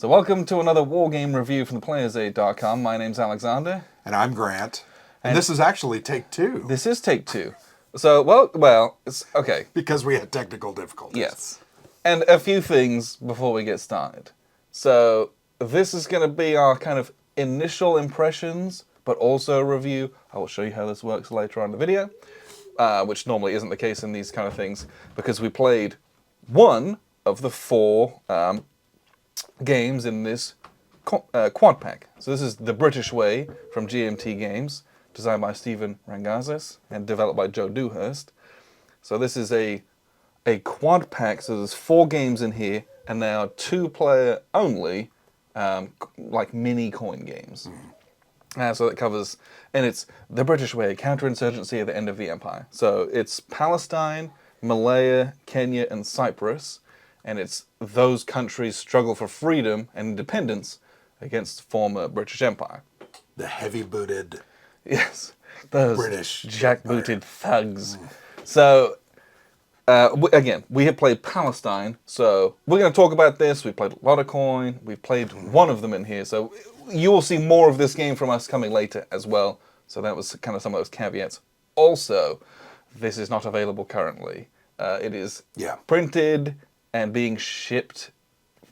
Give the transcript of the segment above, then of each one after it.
So welcome to another war game review from theplayersaid.com. My name's Alexander. And I'm Grant. And this is actually take two. This is take two. So, well, it's okay. Because we had technical difficulties. Yes. And a few things before we get started. So, this is going to be our kind of initial impressions, but also a review. I will show you how this works later on in the video, which normally isn't the case in these kind of things, because we played one of the four games in this quad pack. So this is The British Way from GMT Games, designed by Stephen Rangazes and developed by Joe Dewhurst. So this is a quad pack, so there's 4 games in here, and they are 2-player only, like mini coin games. So that covers, and it's The British Way, counterinsurgency at the end of the empire. So it's Palestine, Malaya, Kenya, and Cyprus, and it's those countries' struggle for freedom and independence against the former British Empire. The heavy-booted Yes, those British jackbooted thugs. So, again, we have played Palestine, so we're going to talk about this. We played a lot of COIN. We've played one of them in here, so you will see more of this game from us coming later as well. So that was kind of some of those caveats. Also, this is not available currently. It is printed and being shipped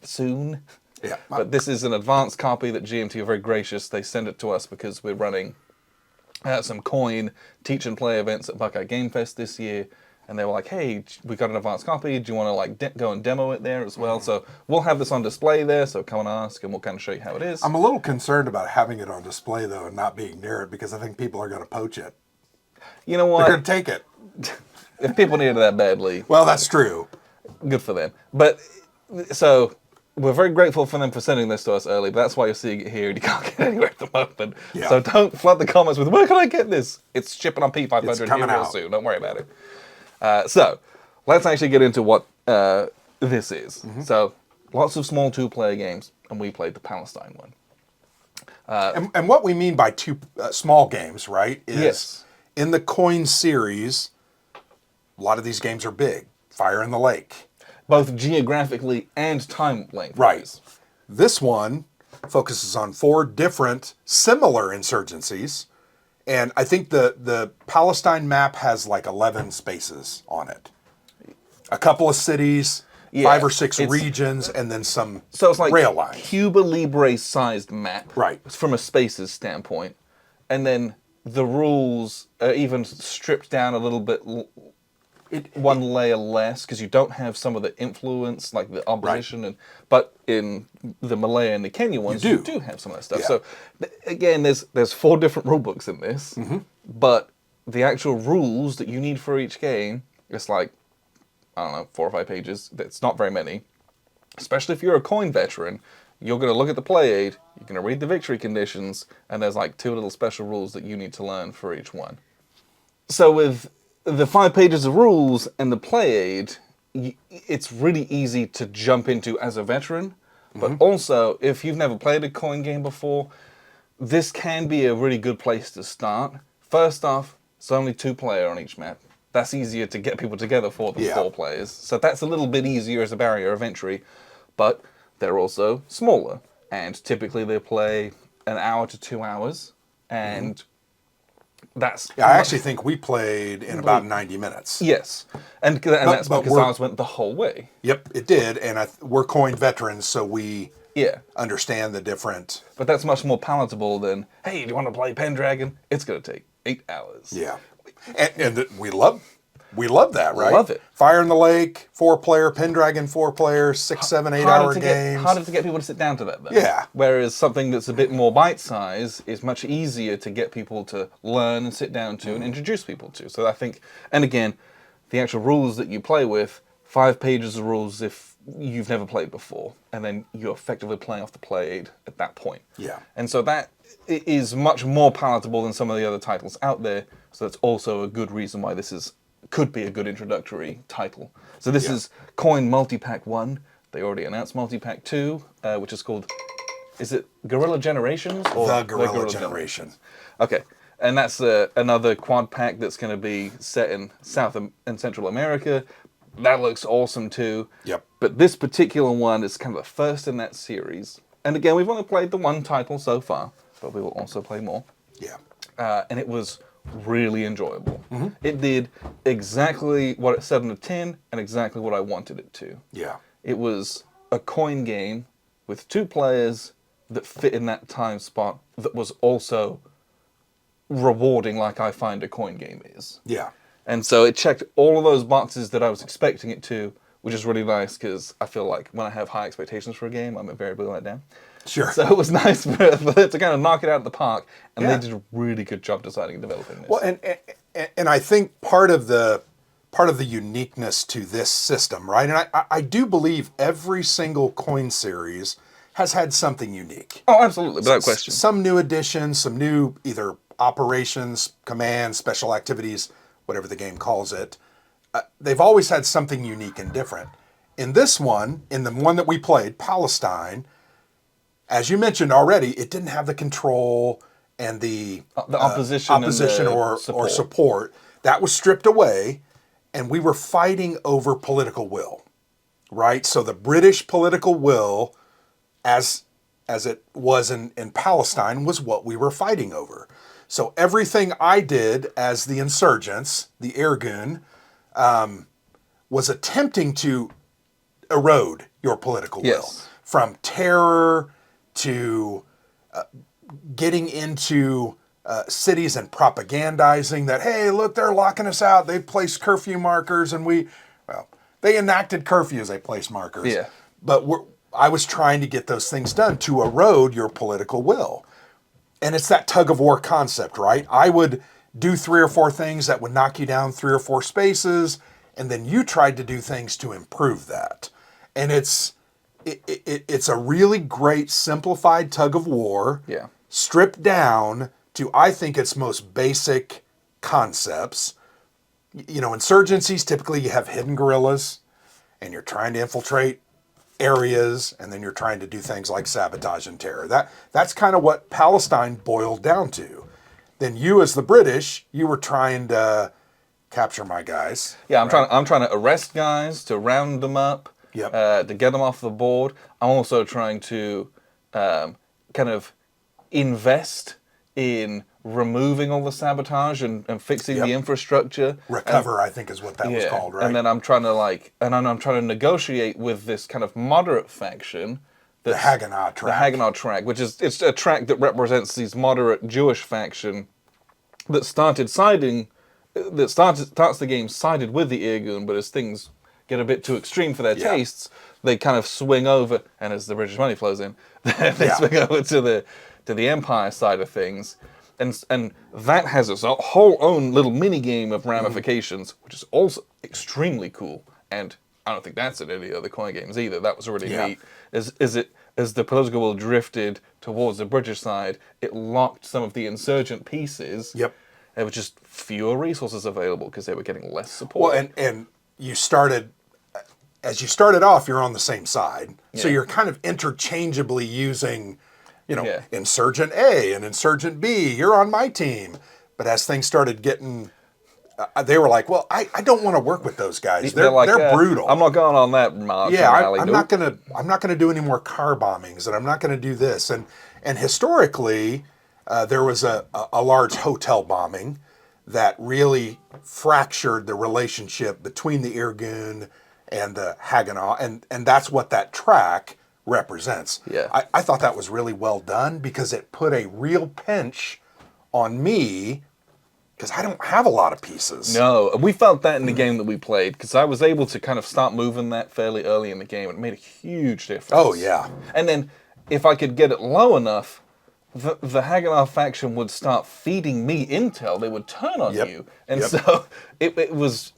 soon. Yeah. But this is an advanced copy that GMT are very gracious. They send it to us because we're running some COIN teach and play events at Buckeye Game Fest this year. And they were like, hey, we got an advanced copy. Do you want to go and demo it there as well? So we'll have this on display there. So come and ask and we'll kind of show you how it is. I'm a little concerned about having it on display, though, and not being near it, because I think people are going to poach it. You know what? They're going to take it. If people need it that badly. Well, that's true. Good for them. But, so, we're very grateful for them for sending this to us early, but that's why you're seeing it here and you can't get it anywhere at the moment. Yeah. So don't flood the comments with, where can I get this? It's shipping on P500 here real soon. Don't worry about it. So, let's actually get into what this is. So, lots of small 2-player games, and we played the Palestine one. And what we mean by 2 small games, right, is in the COIN series, a lot of these games are big. Fire in the Lake. Both geographically and time length. Right. This one focuses on 4 different similar insurgencies. And I think the Palestine map has like 11 spaces on it. A couple of cities, 5 or 6 regions, and then some so it's like rail lines. Cuba Libre-sized map. Right. From a spaces standpoint. And then the rules are even stripped down a little bit, one layer less, because you don't have some of the influence, like the opposition, but in the Malaya and the Kenya ones, you do have some of that stuff. So, again, there's 4 different rule books in this, but the actual rules that you need for each game, it's like, I don't know, 4 or 5 pages. It's not very many. Especially if you're a COIN veteran, you're going to look at the play aid, you're going to read the victory conditions, and there's like 2 little special rules that you need to learn for each one. So with the 5 pages of rules and the play aid, it's really easy to jump into as a veteran. But also, if you've never played a COIN game before, this can be a really good place to start. First off, it's only 2-player on each map. That's easier to get people together for than 4 players. So that's a little bit easier as a barrier of entry. But they're also smaller. And typically they play an hour to 2 hours. And that's... I actually think we played in about 90 minutes. Yes. And that's because ours went the whole way. Yep, it did. And we're COIN veterans, so we understand the different... But that's much more palatable than, hey, do you want to play Pendragon? It's going to take 8 hours. Yeah. And we love that, right? Love it. Fire in the Lake, 4-player, Pendragon 4-player, 6, 7, 8 hour games. Harder to get people to sit down to that, though. Yeah. Whereas something that's a bit more bite-size is much easier to get people to learn and sit down to and introduce people to. So I think, and again, the actual rules that you play with, 5 pages of rules if you've never played before, and then you're effectively playing off the play aid at that point. Yeah. And so that is much more palatable than some of the other titles out there. So that's also a good reason why this could be a good introductory title. So this is COIN Multipack I. They already announced Multipack II, which is called, is it Guerrilla Generations? Or the Guerrilla Generation. Okay. And that's another quad pack that's going to be set in South and Central America. that looks awesome too. Yep. But this particular one is kind of the first in that series. And again, we've only played the one title so far, but we will also play more. Yeah. And it was really enjoyable. It did exactly what it said on the tin and exactly what I wanted it to. Yeah. It was a coin game with 2 players that fit in that time spot that was also rewarding like I find a coin game is. Yeah. And so it checked all of those boxes that I was expecting it to, which is really nice because I feel like when I have high expectations for a game, I'm invariably let down. Sure. So it was nice for it to kind of knock it out of the park, and Yeah. they did a really good job deciding and developing this. Well, and I think part of the uniqueness to this system, right? And I do believe every single coin series has had something unique. Oh, absolutely, without question. Some new additions, some new either operations, commands, special activities, whatever the game calls it. They've always had something unique and different. In this one, in the one that we played, Palestine, as you mentioned already, it didn't have the control and the opposition and the or support. That was stripped away, and we were fighting over political will, right? So the British political will, as it was in Palestine, was what we were fighting over. So everything I did as the insurgents, the Irgun, was attempting to erode your political will. Yes. From terror to getting into cities and propagandizing that, hey, look, they're locking us out. They've placed curfew markers, and they enacted curfews, they placed markers. Yeah. But I was trying to get those things done to erode your political will. And it's that tug of war concept, right? I would do 3 or 4 things that would knock you down 3 or 4 spaces, and then you tried to do things to improve that. And it's a really great simplified tug of war, Yeah. stripped down to, I think, its most basic concepts. You know, insurgencies, typically you have hidden guerrillas, and you're trying to infiltrate areas, and then you're trying to do things like sabotage and terror. That's kind of what Palestine boiled down to. Then you, as the British, you were trying to capture my guys. Yeah, I'm trying to arrest guys, to round them up, Yep. to get them off the board. I'm also trying to kind of invest in removing all the sabotage and fixing Yep. the infrastructure. Recover, I think, is what that was called, right? And then I'm trying to negotiate with this kind of moderate faction. The Haganah track. The Haganah track, which is it's a track that represents these moderate Jewish faction that starts the game sided with the Irgun, but as things get a bit too extreme for their tastes, they kind of swing over, and as the British money flows in, they swing over to the Empire side of things. And that has its whole own little mini game of ramifications, which is also extremely cool. And I don't think that's in any other coin games either. That was really neat. As the political will drifted towards the British side, it locked some of the insurgent pieces. Yep. There were just fewer resources available because they were getting less support. Well, and you started, as you started off, you're on the same side. So Yeah. you're kind of interchangeably using, Yeah. Insurgent A and Insurgent B, you're on my team. But as things started getting, they were like, well, I don't want to work with those guys. They're brutal. I'm not going on that march. Yeah, rally. I'm not gonna do any more car bombings, and I'm not gonna do this. And historically, there was a large hotel bombing that really fractured the relationship between the Irgun and the Haganah, and that's what that track represents. Yeah. I thought that was really well done because it put a real pinch on me because I don't have a lot of pieces. No, we felt that in the game that we played because I was able to kind of start moving that fairly early in the game. It made a huge difference. Oh, yeah. And then if I could get it low enough, the Haganah faction would start feeding me intel. They would turn on you. And so it was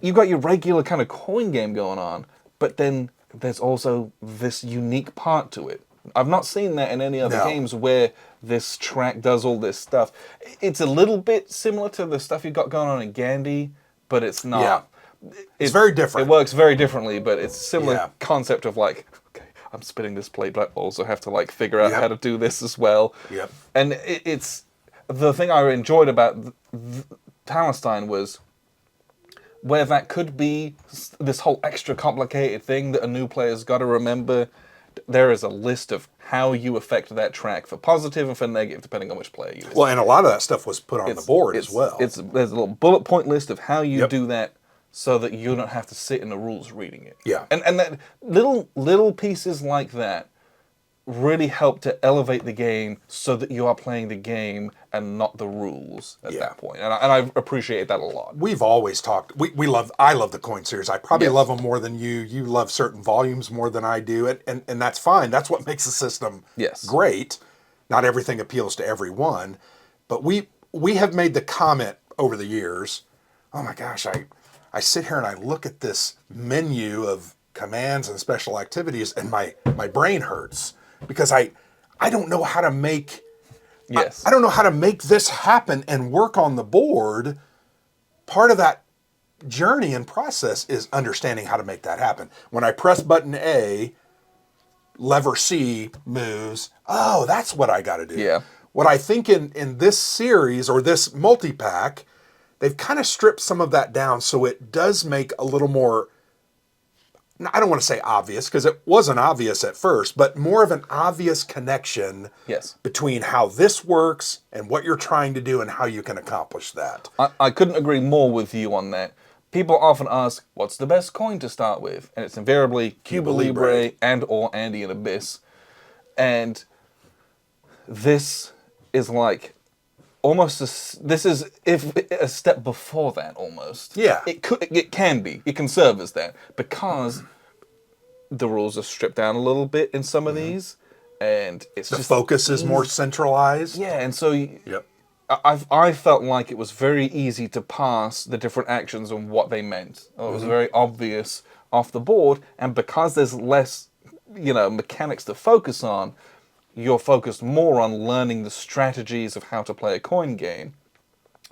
you got your regular kind of coin game going on, but then there's also this unique part to it. I've not seen that in any other games where this track does all this stuff. It's a little bit similar to the stuff you've got going on in Gandhi, but it's not. Yeah. It's very different. It works very differently, but it's a similar Yeah. concept of like, okay, I'm spinning this plate, but I also have to like figure out how to do this as well. Yep. And it's the thing I enjoyed about Palestine was where that could be this whole extra complicated thing that a new player's got to remember, there is a list of how you affect that track for positive and for negative, depending on which player you is. Well, and a lot of that stuff was put on the board as well. There's a little bullet point list of how you Yep. do that so that you don't have to sit in the rules reading it. Yeah. And that little pieces like that really help to elevate the game so that you are playing the game and not the rules at that point. And I appreciate that a lot. We've always talked. I love the COIN series. I probably Yes. love them more than you. You love certain volumes more than I do, and that's fine. That's what makes the system Yes. great. Not everything appeals to everyone, but we have made the comment over the years. Oh my gosh, I sit here and I look at this menu of commands and special activities, and my brain hurts because I don't know how to make. Yes. I don't know how to make this happen and work on the board. Part of that journey and process is understanding how to make that happen. When I press button A, lever C moves. Oh, that's what I got to do. Yeah. What I think in this series or this multi-pack, they've kind of stripped some of that down so it does make a little more, I don't want to say obvious because it wasn't obvious at first, but more of an obvious connection Yes. between how this works and what you're trying to do and how you can accomplish that. I couldn't agree more with you on that. People often ask, what's the best coin to start with? And it's invariably Cuba Libre and or Andean Abyss. And this is like almost this is a step before that almost. Yeah. It can be. It can serve as that because the rules are stripped down a little bit in some of these, and it's The just focus is more centralized. yeah. And so Yep. I felt like it was very easy to pass the different actions and what they meant. It was very obvious off the board, and because there's less, mechanics to focus on, you're focused more on learning the strategies of how to play a coin game,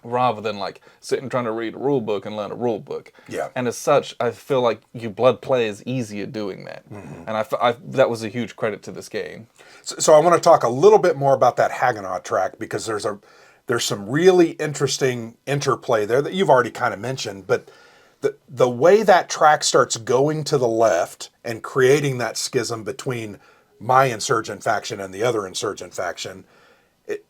rather than like sitting trying to read a rule book and learn a rule book. Yeah. And as such, I feel like you blood players easier doing that, and that was a huge credit to this game. So I want to talk a little bit more about that Hagganaw track because there's some really interesting interplay there that you've already kind of mentioned, but the way that track starts going to the left and creating that schism between my insurgent faction and the other insurgent faction,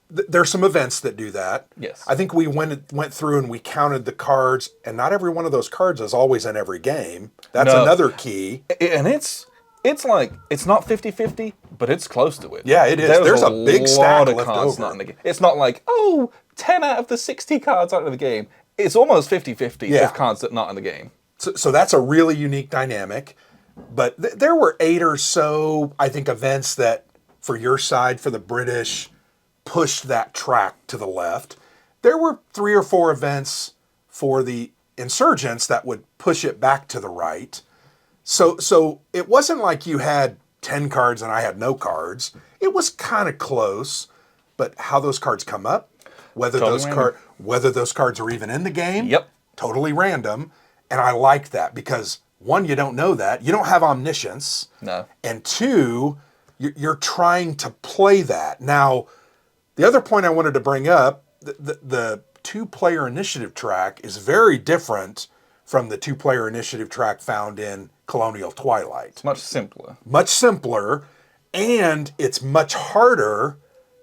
there's some events that do that. Yes. I think we went through and we counted the cards, and not every one of those cards is always in every game. That's No. another key. And it's like, it's not 50-50, but it's close to it. Yeah, it is. There's a big stack left over. Not in the game. It's not like, 10 out of the 60 cards out of the game. It's almost 50-50 Yeah. of cards that are not in the game. So that's a really unique dynamic. But there were 8 or so, I think, events that, for your side, for the British, pushed that track to the left. There were 3 or 4 events for the insurgents that would push it back to the right. So it wasn't like you had 10 cards and I had no cards. It was kind of close. But how those cards come up, whether those cards are even in the game, Yep. totally random. And I like that because, one, you don't know that. You don't have omniscience. No. And 2, you're trying to play that. Now, the other point I wanted to bring up, the 2-player initiative track is very different from the 2-player initiative track found in Colonial Twilight. Much simpler. Much simpler, and it's much harder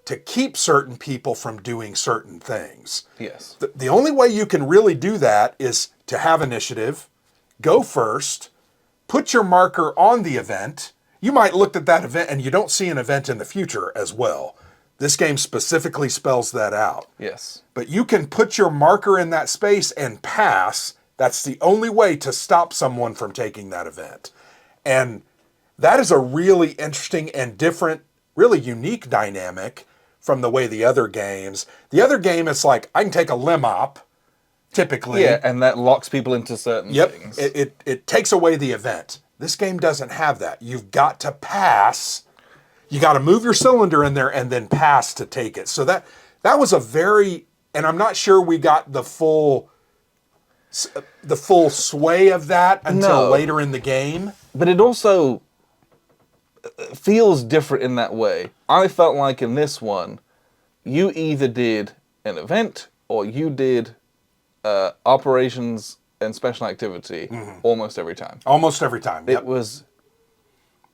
to keep certain people from doing certain things. Yes. The only way you can really do that is to have initiative, go first, put your marker on the event. You might look at that event and you don't see an event in the future as well. This game specifically spells that out. Yes. But you can put your marker in that space and pass. That's the only way to stop someone from taking that event. And that is a really interesting and different, really unique dynamic from the way the other games. The other game is like, I can take a limb op, typically. Yeah, and that locks people into certain things. It takes away the event. This game doesn't have that. You've got to pass. You got to move your cylinder in there and then pass to take it. So that was a very, and I'm not sure we got the full sway of that until later in the game. But it also feels different in that way. I felt like in this one, you either did an event or you did operations and special activity almost every time. Almost every time. Yep. It was,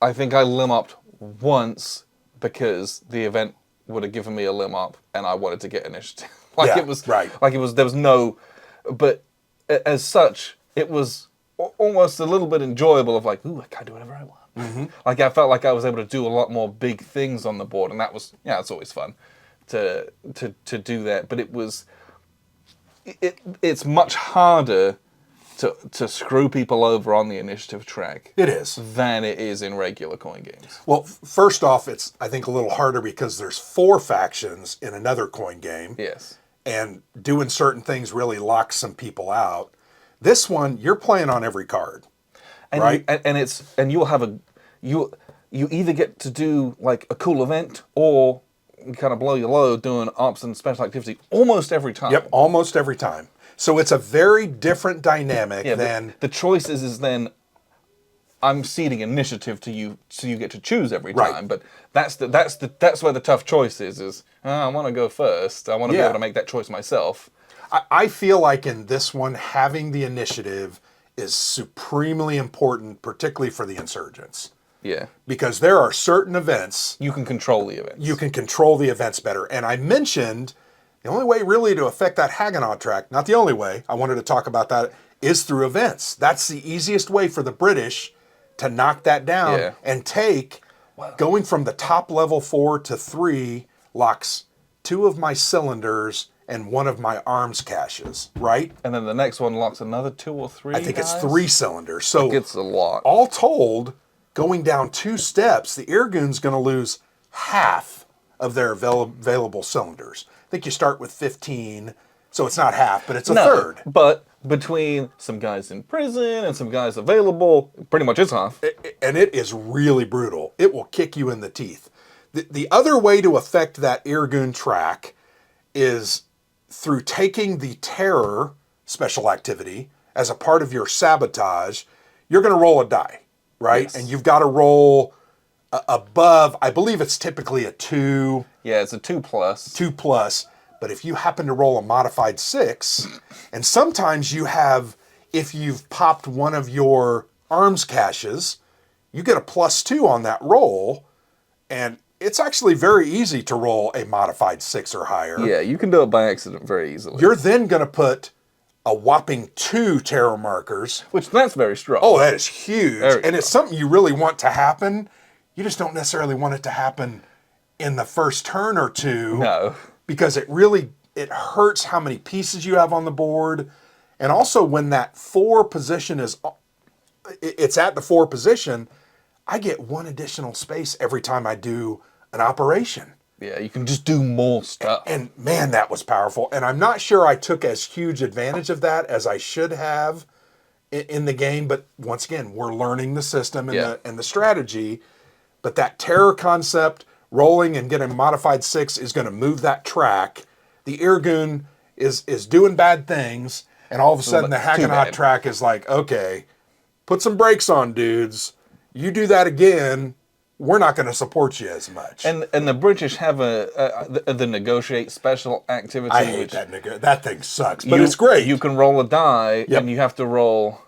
I think I limb upped once because the event would have given me a limb up and I wanted to get initiative. Yeah, it was, right. like it was, there was no, but as such, it was almost a little bit enjoyable of like, ooh, I can do whatever I want. Like I felt like I was able to do a lot more big things on the board, and that was, yeah, it's always fun to do that. But it was, it's much harder to screw people over on the initiative track. It is. Than it is in regular coin games. Well, first off, it's, I think, a little harder because there's 4 factions in another coin game. Yes. And doing certain things really locks some people out. This one, you're playing on every card, and right? And you'll have you either get to do like a cool event or you kind of blow your load doing ops and special activity almost every time. Yep, almost every time. So it's a very different dynamic than... The choice is then I'm ceding initiative to you, so you get to choose every Right. time. But that's where the tough choice is I want to go first. I want to be able to make that choice myself. I feel like in this one, having the initiative is supremely important, particularly for the insurgents. Yeah. Because there are certain events... You can control the events. You can control the events better. And I mentioned the only way really to affect that Haganah track, not the only way, I wanted to talk about that, is through events. That's the easiest way for the British to knock that down and take, going from the top level 4 to 3, locks 2 of my cylinders and 1 of my arms caches, right? And then the next one locks another 2 or 3 I think guys? it's 3 cylinders. So it's a lot. All told, going down 2 steps, the Irgun's going to lose half of their available cylinders. I think you start with 15, so it's not half, but it's a third. But between some guys in prison and some guys available, pretty much it's half. And it is really brutal. It will kick you in the teeth. The other way to affect that Irgun track is through taking the terror special activity as a part of your sabotage. You're going to roll a die, right? Yes. And you've got to roll above, I believe it's typically a 2. Yeah, it's a 2+. 2+. But if you happen to roll a modified 6, and sometimes you have, if you've popped one of your arms caches, you get a +2 on that roll, and it's actually very easy to roll a modified 6 or higher. Yeah, you can do it by accident very easily. You're then going to put a whopping 2 terror markers. Which, that's very strong. Oh, that is huge. Very and it's something you really want to happen. You just don't necessarily want it to happen in the first turn or 2. No. Because it hurts how many pieces you have on the board. And also when that 4 position it's at the 4 position, I get 1 additional space every time I do an operation. Yeah, you can just do more stuff. And man, that was powerful. And I'm not sure I took as huge advantage of that as I should have in the game. But once again, we're learning the system and the strategy. But that terror concept, rolling and getting a modified 6 is going to move that track. The Irgun is doing bad things, and all of a sudden the Haganah track is like, okay, put some brakes on, dudes. You do that again, we're not going to support you as much. And the British have the negotiate special activity. I hate that thing sucks, but it's great. You can roll a die, and you have to roll,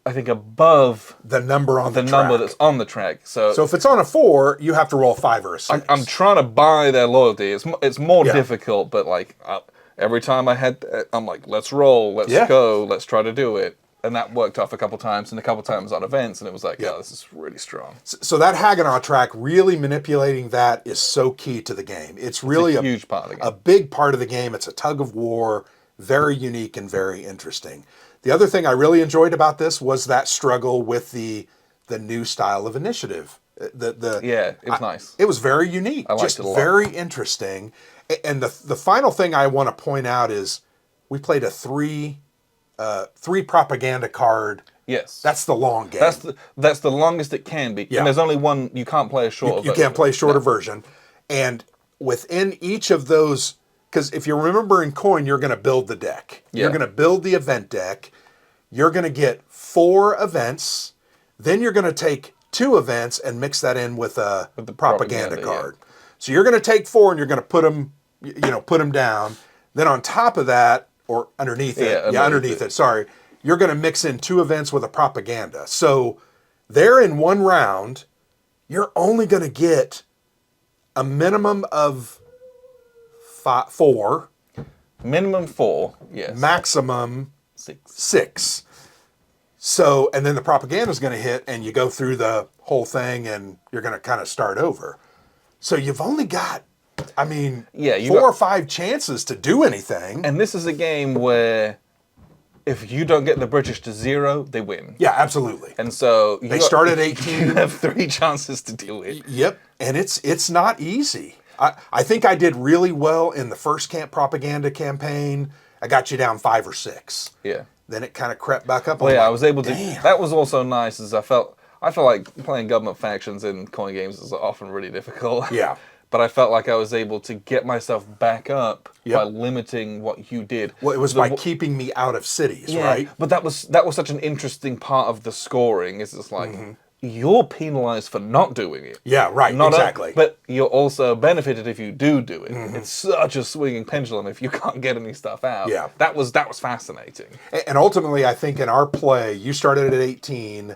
I think, above the number on the track. number that's on the track. So if it's on a 4, you have to roll 5 or a 6. I'm trying to buy their loyalty. It's more difficult, but like every time I'm like, let's roll, let's go, let's try to do it. And that worked off a couple times, and a couple times on events, and it was like, yeah, this is really strong. So that Haganah track, really manipulating that is so key to the game. It's really a huge part of the game. A big part of the game. It's a tug of war, very unique and very interesting. The other thing I really enjoyed about this was that struggle with the new style of initiative. It was nice. It was very unique, I liked it a lot. Very interesting. And the final thing I want to point out is we played a 3 propaganda card. Yes. That's the long game. That's the longest it can be. Yeah. And there's only one, you can't play a shorter version. You can't play a shorter version. And within each of those, because if you remember in COIN, you're going to build the deck. Yeah. You're going to build the event deck. You're going to get 4 events. Then you're going to take 2 events and mix that in with the propaganda card. Yeah. So you're going to take 4 and you're going to put them down. Then on top of that, or underneath it, underneath it, sorry, you're going to mix in 2 events with a propaganda. So there in one round, you're only going to get a minimum of 4. Minimum 4, yes. Maximum 6. 6. So, and then the propaganda is going to hit and you go through the whole thing and you're going to kind of start over. So you've only got, I mean, 4 or 5 chances to do anything. And this is a game where if you don't get the British to 0, they win. Yeah, absolutely. And so they start at 18. You have 3 chances to do it. Yep, and it's not easy. I think I did really well in the first camp propaganda campaign. I got you down 5 or 6. Yeah. Then it kind of crept back up. Well, yeah, I was able to. Damn. That was also nice, as I felt like playing government factions in COIN games is often really difficult. Yeah. But I felt like I was able to get myself back up by limiting what you did. Well, it was by keeping me out of cities, right? But that was such an interesting part of the scoring. Is it's like you're penalized for not doing it. Yeah, right. Exactly. But you're also benefited if you do it. It's such a swinging pendulum if you can't get any stuff out. Yeah. That was fascinating. And ultimately, I think in our play, you started at 18.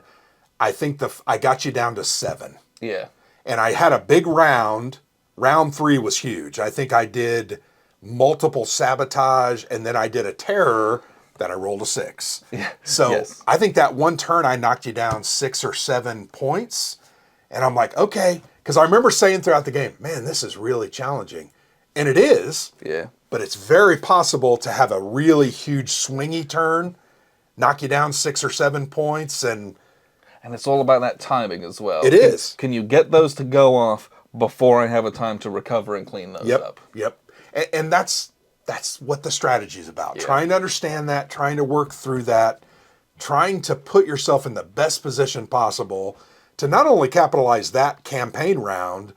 I think I got you down to 7. Yeah. And I had a big round. Round 3 was huge. I think I did multiple sabotage, and then I did a terror that I rolled a 6. Yeah. So I think that one turn I knocked you down 6 or 7 points. And I'm like, okay. Because I remember saying throughout the game, man, this is really challenging. And it is. Yeah. But it's very possible to have a really huge swingy turn, knock you down 6 or 7 points. And it's all about that timing as well. It is. Can you get those to go off before I have a time to recover and clean those up? Yep. And that's what the strategy is about. Yeah. Trying to understand that, trying to work through that, trying to put yourself in the best position possible to not only capitalize that campaign round,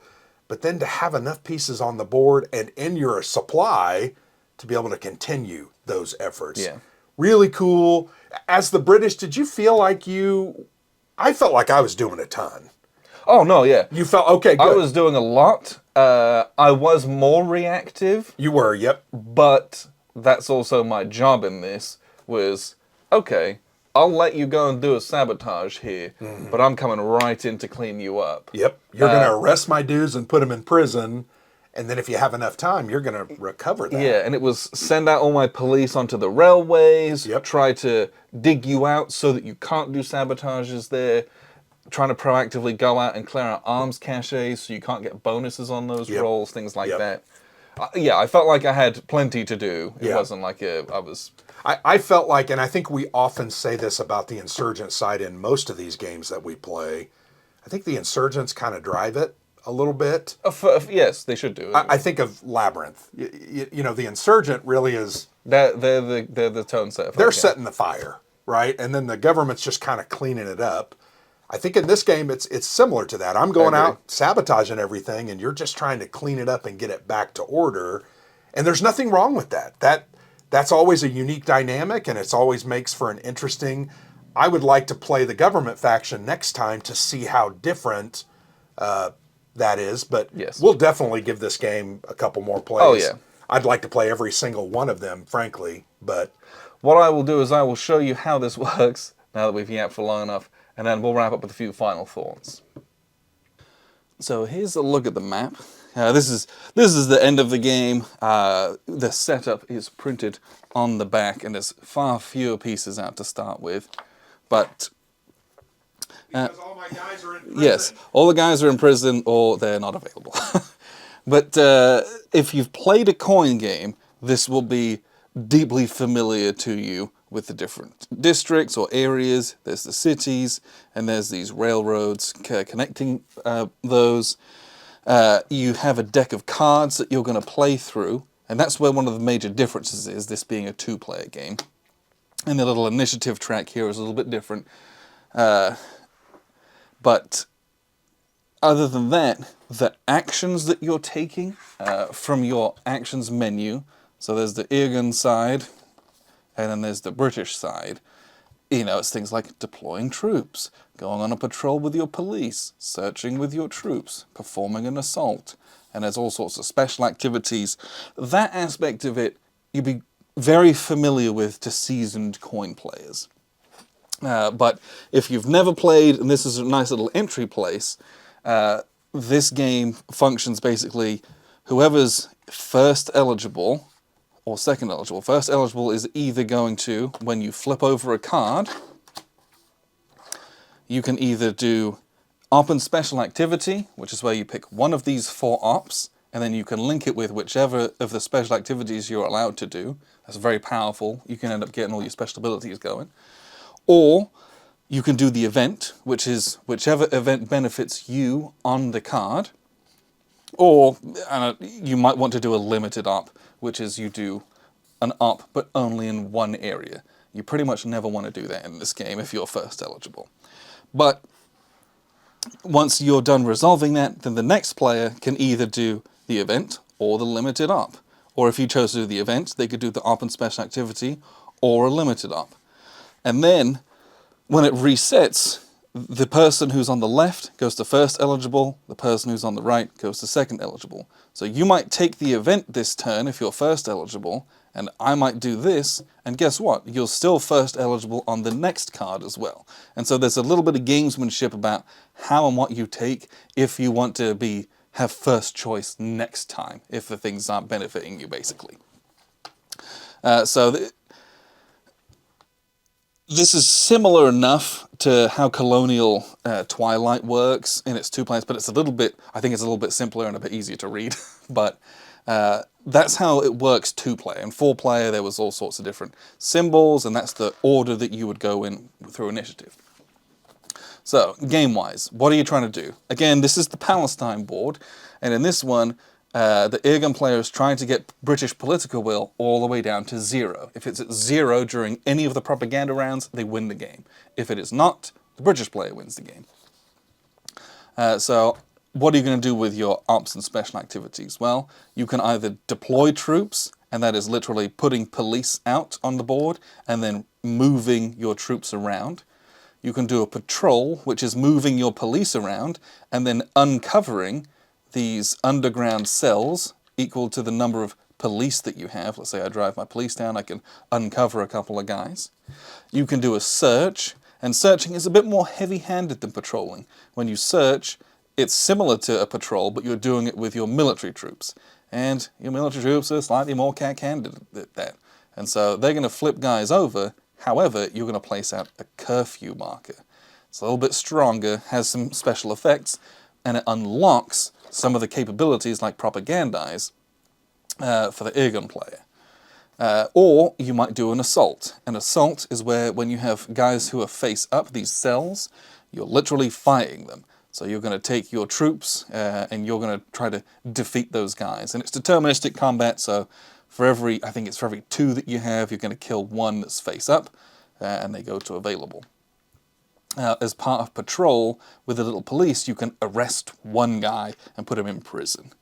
but then to have enough pieces on the board and in your supply to be able to continue those efforts. Yeah. Really cool. As the British, did you feel like I felt like I was doing a ton. Oh, no, yeah. You felt, okay, good. I was doing a lot. I was more reactive. You were, yep. But that's also my job in this, was, okay, I'll let you go and do a sabotage here, but I'm coming right in to clean you up. Yep. You're going to arrest my dudes and put them in prison, and then if you have enough time, you're going to recover that. Yeah, and it was send out all my police onto the railways, Yep. try to dig you out so that you can't do sabotages there, trying to proactively go out and clear out arms caches so you can't get bonuses on those rolls, things like that. I felt like I had plenty to do. It wasn't like I was... I felt like, and I think we often say this about the insurgent side in most of these games that we play, I think the insurgents kind of drive it a little bit. Yes, they should do it. I think of Labyrinth. You know, the insurgent really is... They're the tone setter. They're setting the fire, right? And then the government's just kind of cleaning it up. I think in this game, it's similar to that. I'm going out sabotaging everything, and you're just trying to clean it up and get it back to order. And there's nothing wrong with that. That's always a unique dynamic, and it always makes for an interesting... I would like to play the government faction next time to see how different that is. But we'll definitely give this game a couple more plays. Oh, yeah. I'd like to play every single one of them, frankly. But what I will do is I will show you how this works now that we've yapped for long enough. And then we'll wrap up with a few final thoughts. So here's a look at the map. This is the end of the game. The setup is printed on the back, and there's far fewer pieces out to start with. But because all my guys are in prison. yes, all the guys are in prison or they're not available. But if you've played a COIN game, this will be deeply familiar to you. With the different districts or areas, there's the cities, and there's these railroads connecting those. You have a deck of cards that you're going to play through, and that's where one of the major differences is, this being a 2-player game. And the little initiative track here is a little bit different. But other than that, the actions that you're taking from your actions menu, so there's the Irgun side, and then there's the British side. You know, it's things like deploying troops, going on a patrol with your police, searching with your troops, performing an assault, and there's all sorts of special activities. That aspect of it, you'd be very familiar with to seasoned COIN players. But if you've never played, and this is a nice little entry place, this game functions basically whoever's first eligible or second eligible. First eligible is either going to, when you flip over a card, you can either do op and special activity, which is where you pick one of these 4 ops, and then you can link it with whichever of the special activities you're allowed to do. That's very powerful. You can end up getting all your special abilities going. Or you can do the event, which is whichever event benefits you on the card. Or you might want to do a limited op, which is you do an op but only in one area. You pretty much never want to do that in this game if you're first eligible. But once you're done resolving that, then the next player can either do the event or the limited op. Or if you chose to do the event, they could do the op and special activity or a limited op. And then when it resets, the person who's on the left goes to first eligible, the person who's on the right goes to second eligible. So you might take the event this turn if you're first eligible, and I might do this, and guess what? You're still first eligible on the next card as well. And so there's a little bit of gamesmanship about how and what you take if you want to have first choice next time, if the things aren't benefiting you, basically. This is similar enough to how Colonial Twilight works in its 2 players, but I think it's a little bit simpler and a bit easier to read. But that's how it works 2-player. In 4-player, there was all sorts of different symbols, and that's the order that you would go in through initiative. So, game-wise, what are you trying to do? Again, this is the Palestine board, and in this one, the Irgun player is trying to get British political will all the way down to 0. If it's at 0 during any of the propaganda rounds, they win the game. If it is not, the British player wins the game. So what are you going to do with your ops and special activities? Well, you can either deploy troops, and that is literally putting police out on the board and then moving your troops around. You can do a patrol, which is moving your police around and then uncovering these underground cells equal to the number of police that you have. Let's say I drive my police down, I can uncover a couple of guys. You can do a search, and searching is a bit more heavy-handed than patrolling. When you search, it's similar to a patrol, but you're doing it with your military troops. And your military troops are slightly more cack-handed at that. And so they're going to flip guys over. However, you're going to place out a curfew marker. It's a little bit stronger, has some special effects, and it unlocks some of the capabilities like propagandize for the Irgun player. Or you might do an assault. An assault is where when you have guys who are face up these cells, you're literally fighting them. So you're going to take your troops and you're going to try to defeat those guys. And it's deterministic combat, so I think it's for every 2 that you have, you're going to kill 1 that's face up, and they go to available. As part of patrol with the little police, you can arrest 1 guy and put him in prison.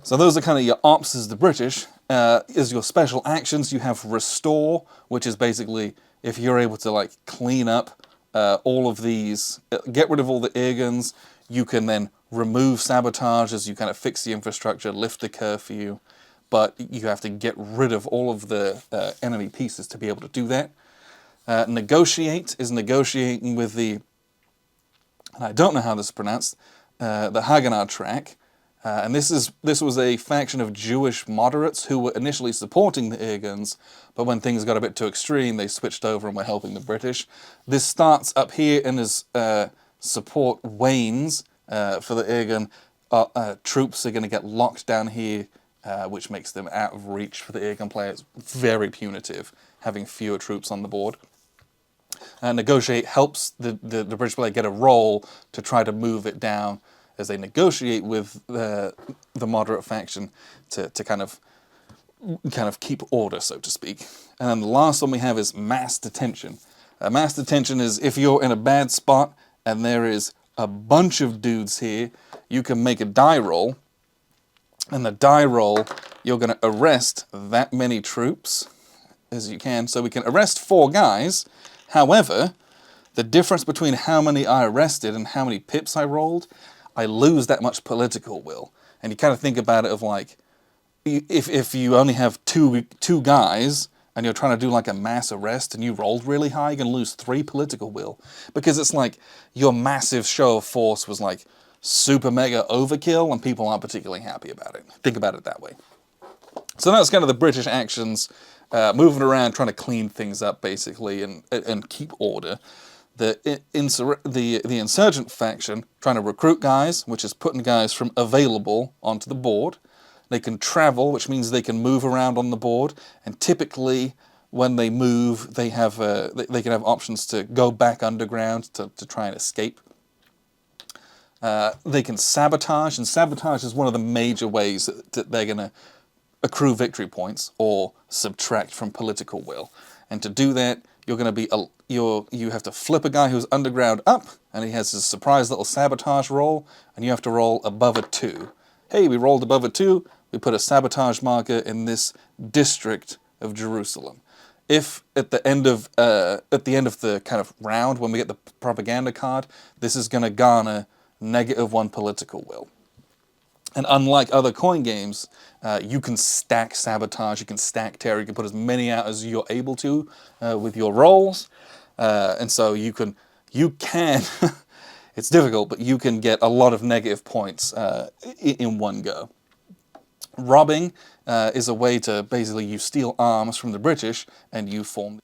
So those are kind of your ops as the British. As your special actions, you have restore, which is basically if you're able to clean up all of these, get rid of all the Irguns, you can then remove sabotage as you kind of fix the infrastructure, lift the curfew, but you have to get rid of all of the enemy pieces to be able to do that. Negotiate is negotiating with and I don't know how this is pronounced, the Haganah track. And this was a faction of Jewish moderates who were initially supporting the Irguns, but when things got a bit too extreme, they switched over and were helping the British. This starts up here, and as support wanes for the Irgun, troops are going to get locked down here, which makes them out of reach for the Irgun players. Very punitive, having fewer troops on the board. Negotiate helps the British player get a roll to try to move it down as they negotiate with the moderate faction to kind of keep order, so to speak. And then the last one we have is mass detention. Mass detention is if you're in a bad spot and there is a bunch of dudes here, you can make a die roll, and the die roll, you're going to arrest that many troops as you can. So we can arrest 4 guys. However, the difference between how many I arrested and how many pips I rolled, I lose that much political will. And you kind of think about it of if you only have two guys and you're trying to do like a mass arrest and you rolled really high, you're going to lose 3 political will. Because it's like your massive show of force was like super mega overkill and people aren't particularly happy about it. Think about it that way. So that's kind of the British actions, moving around, trying to clean things up basically and keep order. The insurgent faction trying to recruit guys, which is putting guys from available onto the board. They can travel, which means they can move around on the board, and typically when they move, they have they can have options to go back underground to try and escape. They can sabotage, and sabotage is one of the major ways that they're going to accrue victory points or subtract from political will. And to do that, you're going to be you have to flip a guy who's underground up, and he has his surprise little sabotage roll, and you have to roll above a 2. Hey, we rolled above a 2. We put a sabotage marker in this district of Jerusalem. If at the end of the kind of round, when we get the propaganda card, this is going to garner -1 political will. And unlike other coin games, you can stack sabotage, you can stack terror, you can put as many out as you're able to with your rolls, and so you can it's difficult, but you can get a lot of negative points in one go. Robbing is a way to basically you steal arms from the British and you form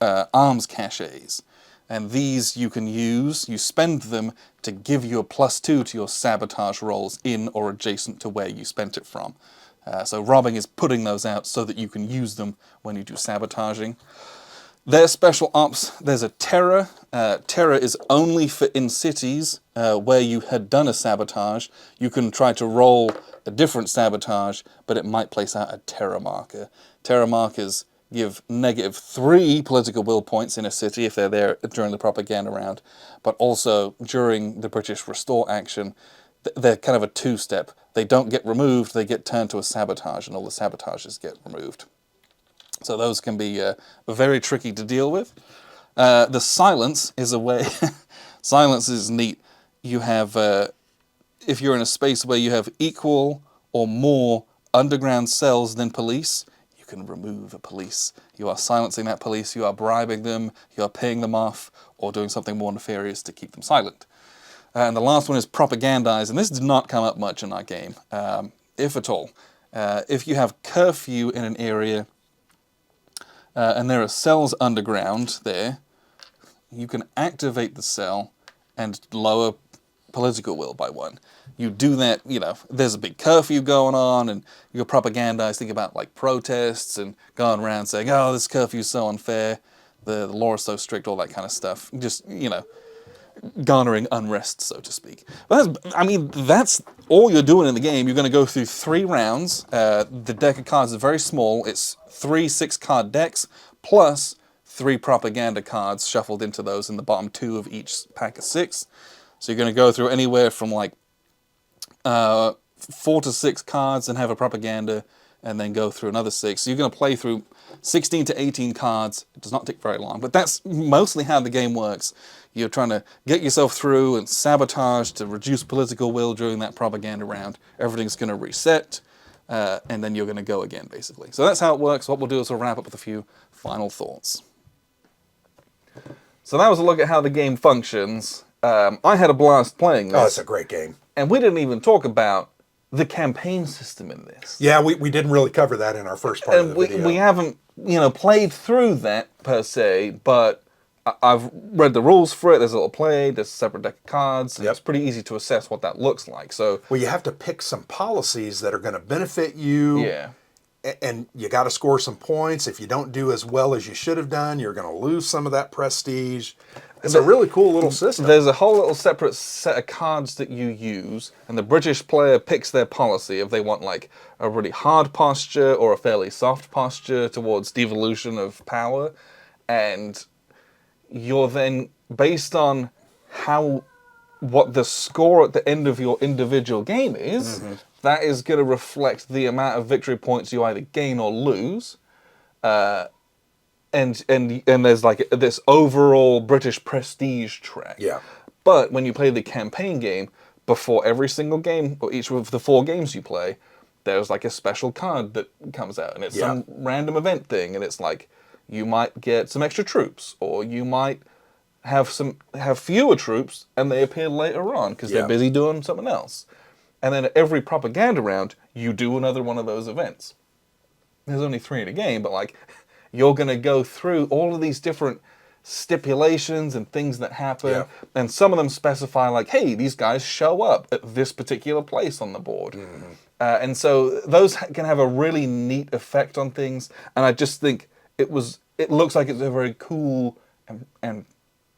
arms caches. And these you can use, you spend them to give you a +2 to your sabotage rolls in or adjacent to where you spent it from. So robbing is putting those out so that you can use them when you do sabotaging. Their special ops, there's a terror. Terror is only for in cities where you had done a sabotage. You can try to roll a different sabotage, but it might place out a terror marker. Terror markers give -3 political will points in a city if they're there during the propaganda round, but also during the British Restore action, they're kind of a 2-step. They don't get removed, they get turned to a sabotage, and all the sabotages get removed. So those can be very tricky to deal with. The silence is a way... Silence is neat. You have... if you're in a space where you have equal or more underground cells than police, you can remove a police. You are silencing that police, you are bribing them, you are paying them off, or doing something more nefarious to keep them silent. And the last one is propagandize, and this did not come up much in our game, if at all. If you have curfew in an area, and there are cells underground there, you can activate the cell and lower political will by 1. You do that, there's a big curfew going on, and you're propagandizing, think about like protests and going around saying, oh, this curfew's so unfair, the law is so strict, all that kind of stuff. Just, garnering unrest, so to speak. But that's all you're doing in the game. You're going to go through 3 rounds. The deck of cards is very small. It's 3 6-card decks, plus 3 propaganda cards shuffled into those in the bottom 2 of each pack of 6. So you're going to go through anywhere from like 4 to 6 cards and have a propaganda, and then go through another 6. So you're going to play through 16 to 18 cards. It does not take very long, but that's mostly how the game works. You're trying to get yourself through and sabotage to reduce political will during that propaganda round. Everything's going to reset, and then you're going to go again, basically. So that's how it works. What we'll do is we'll wrap up with a few final thoughts. So that was a look at how the game functions. I had a blast playing this. Oh, it's a great game. And we didn't even talk about the campaign system in this. Yeah, we didn't really cover that in our first part of the video. We haven't, played through that per se, but I've read the rules for it. There's a little play, there's a separate deck of cards, and it's pretty easy to assess what that looks like. So, well, you have to pick some policies that are going to benefit you. Yeah. And you got to score some points. If you don't do as well as you should have done, you're going to lose some of that prestige. It's a really cool little system. There's a whole little separate set of cards that you use, and the British player picks their policy if they want like a really hard posture or a fairly soft posture towards devolution of power, and you're then, based on what the score at the end of your individual game is, that is going to reflect the amount of victory points you either gain or lose. And there's like this overall British prestige track. Yeah. But when you play the campaign game, before every single game, or each of the 4 games you play, there's like a special card that comes out, and it's Yeah. some random event thing, and it's like you might get some extra troops, or you might have fewer troops, and they appear later on because Yeah. they're busy doing something else. And then at every propaganda round, you do another one of those events. There's only 3 in a game, but like you're going to go through all of these different stipulations and things that happen, Yeah. and some of them specify like, hey, these guys show up at this particular place on the board. And so those can have a really neat effect on things, and I just think it looks like it's a very cool and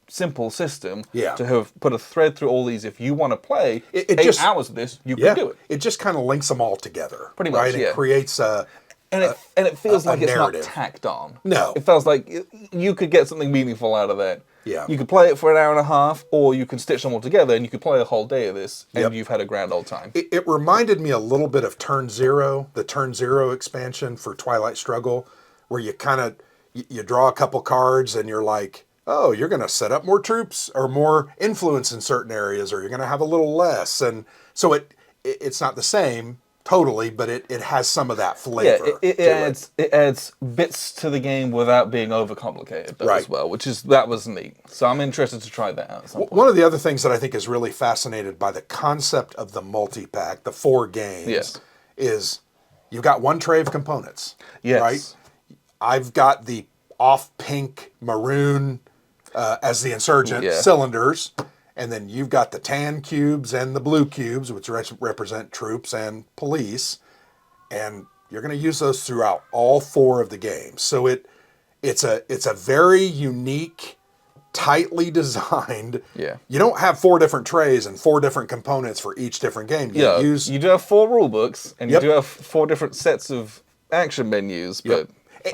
simple system Yeah. to have put a thread through all these. If you want to play It 8 just- hours of this, you Yeah. can do it. It just kind of links them all together. Pretty much, right? yeah. It creates a... And it feels a like it's not narrative. tacked on. No. It feels like you could get something meaningful out of that. Yeah. You could play it for an hour and a half, or you can stitch them all together, and you could play a whole day of this, and Yep. you've had a grand old time. It reminded me a little bit of Turn Zero, the Turn Zero expansion for Twilight Struggle, where you kind of you draw a couple cards and you're like, oh, you're going to set up more troops or more influence in certain areas, or you're going to have a little less, and so it's not the same totally, but it has some of that flavor. Yeah, it adds bits to the game without being overcomplicated though, Right. as well, that was neat. So I'm interested to try that out at some point. One of the other things that I think is really fascinated by the concept of the multi-pack, the 4 games, Yes. is you've got one tray of components. Yes. Right? I've got the off pink maroon as the insurgent Yeah. cylinders, and then you've got the tan cubes and the blue cubes, which represent troops and police, and you're going to use those throughout all 4 of the games. So it's a very unique, tightly designed. Yeah. You don't have 4 different trays and 4 different components for each different game. You use you do have 4 rule books, and Yep. you do have 4 different sets of action menus, but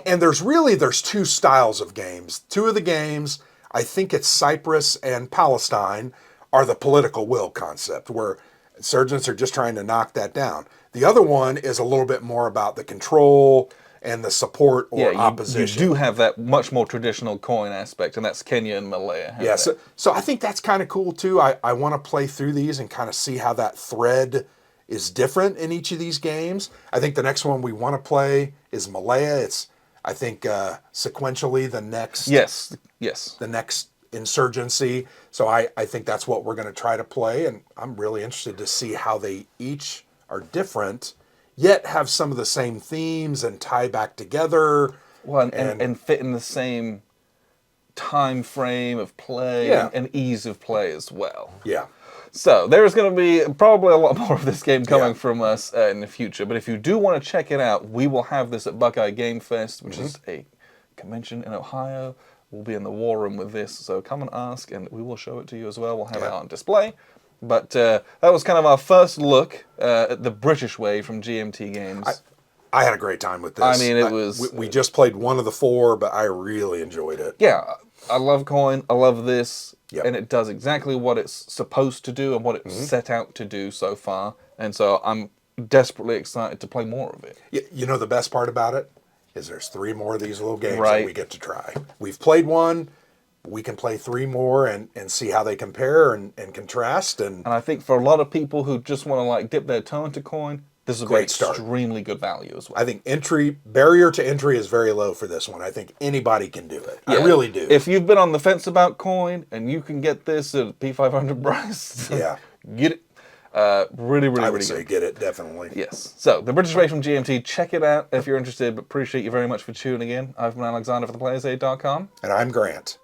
And there's 2 styles of games. 2 of the games, I think it's Cyprus and Palestine, are the political will concept, where insurgents are just trying to knock that down. The other one is a little bit more about the control and the support or you opposition. do have that much more traditional coin aspect, and that's Kenya and Malaya. have Yeah, that. so I think that's kind of cool too. I want to play through these and kind of see how that thread is different in each of these games. I think the next one we want to play is Malaya. It's, I think, sequentially the next Yes. the next insurgency. So I think that's what we're going to try to play, and I'm really interested to see how they each are different, yet have some of the same themes and tie back together. Well, and fit in the same time frame of play Yeah. and ease of play as well. Yeah. So there's going to be probably a lot more of this game coming Yeah. from us in the future. But if you do want to check it out, we will have this at Buckeye Game Fest, which is a convention in Ohio. We'll be in the war room with this, so come and ask, and we will show it to you as well. We'll have it on display. But that was kind of our first look at the British way from GMT Games. I had a great time with this. I mean, it was- We just played one of the 4, but I really enjoyed it. Yeah, I love COIN. I love this. Yep. And it does exactly what it's supposed to do and what it's set out to do so far. And so I'm desperately excited to play more of it. You know the best part about it is there's 3 more of these little games Right. that we get to try. We've played one. We can play 3 more and see how they compare and contrast. And And I think for a lot of people who just want to like dip their toe into COIN, this is Great an start. extremely good value as well. I think barrier to entry is very low for this one. I think anybody can do it. I Yeah. really do. If you've been on the fence about COIN and you can get this at P500 price, Yeah. get it. Really, really, I really would say good. get it, definitely. Yes. So, the British Way from GMT, check it out if you're interested, but appreciate you very much for tuning in. I've been Alexander for theplayersaid.com. And I'm Grant.